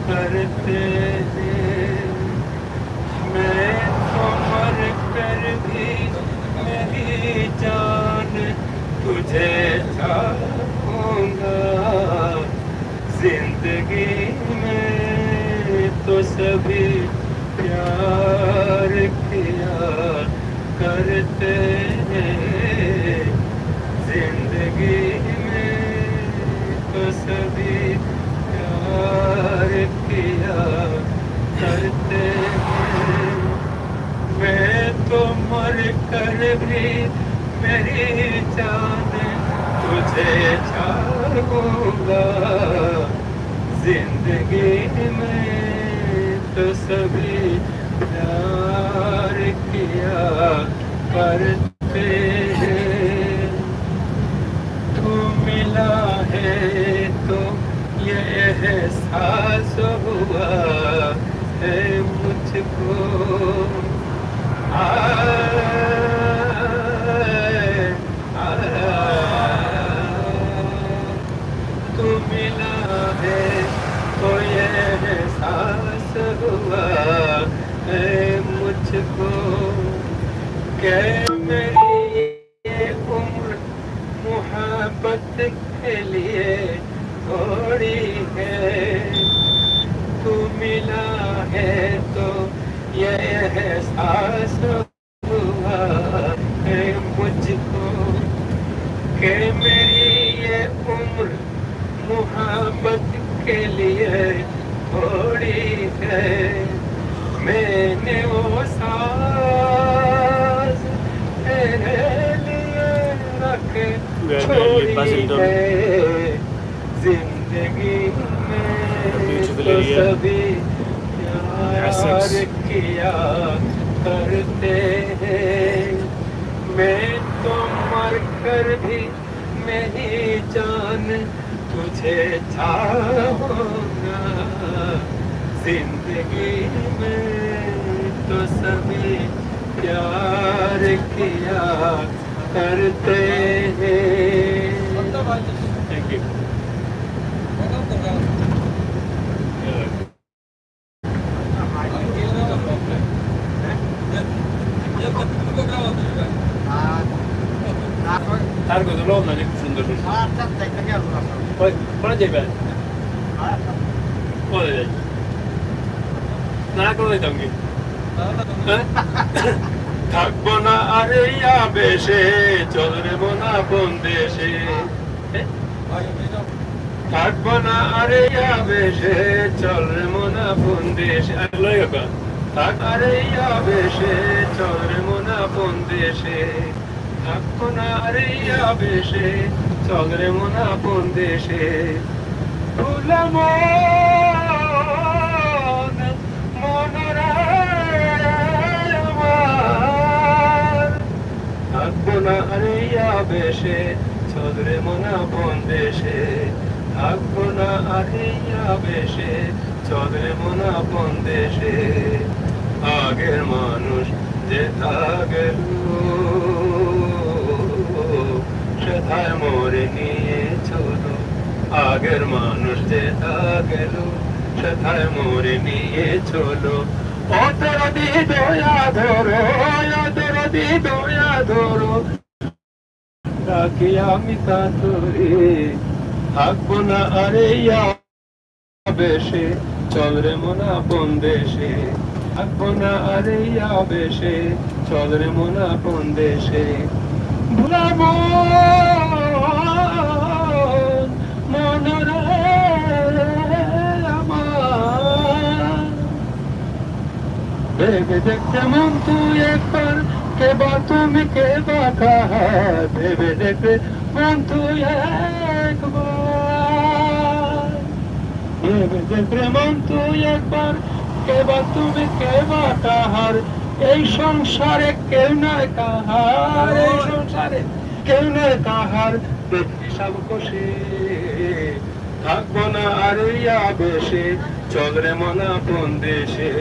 करते हैं। मैं तो मर कर भी मेरी जान तुझे चाहूँगा। जिंदगी में तो सभी प्यार किया करते हैं। जिंदगी में तो सभी प्यार किया करते हैं। मैं तो मर कर भी मेरी जान तुझे चाहूँगा। जिंदगी में तो सभी प्यार किया करते हैं। तू मिला है तो ये एहसास हुआ है मुझको। तू मिला है तो ये एहसास हुआ है मुझको। क्या मेरी ये उम्र मोहब्बत के लिए थोड़ी है। तू मिला है तो ये एहसास हुआ है मुझको कि मेरी ये उम्र मोहब्बत के लिए थोड़ी है। मैंने वो सांस तेरे लिए रख छोड़ी है। जिंदगी में तो सभी प्यार किया करते हैं। मैं तो मर कर भी मेरी जान तुझे चाहूँगा। जिंदगी में तो सभी प्यार किया करते हैं। Thank you. Targo do lona nie kufundu. Tak nie Poi ciebie. Poi. Na kono tangi. থাকবো না আরে আবেশে চলরে মনা কোন দেশে। থাকবো না আরে আবেশে চলরে মনা কোন দেশে। থাক আরে আবেশে চলরে মনা কোন দেশে। থাকবো না আরে আবেশে চলরে মনা কোন দেশে। ভুলাম আরে আবেশে চলরে মনা কোন দেশে। থাকবো না আরে আবেশে চলরে মনা কোন দেশে। আগের মানুষ যেথা গেল সেথায় মোরে নিয়ে চলো। আগের মানুষ যেথা গেল সেথায় মোরে নিয়ে চলো। অতর দি দয়া ধরো অতর দি দয়া ধরো রাখি আমি কাতরে। থাকবো না আরে আবেশে চলরে মনা কোন দেশে। থাকবো না আরে আবেশে চলরে মনা কোন দেশে। ভুলাবো মনরে আমার। ভেবে দেখতে মন তুই একবার কেবা তুমি কেবা কাহা। ভেবে দেখতে মন তুই একবার। ভেবে দেখতে মন তুই একবার কেবা তুমি কেবা কাহার। এই সংসারে কেউ নয় কাহার। এই সংসারে কেউ নয় কাহার। হিসাব কষে থাকবো না আরে আবেশে চলরে মনা কোন দেশে।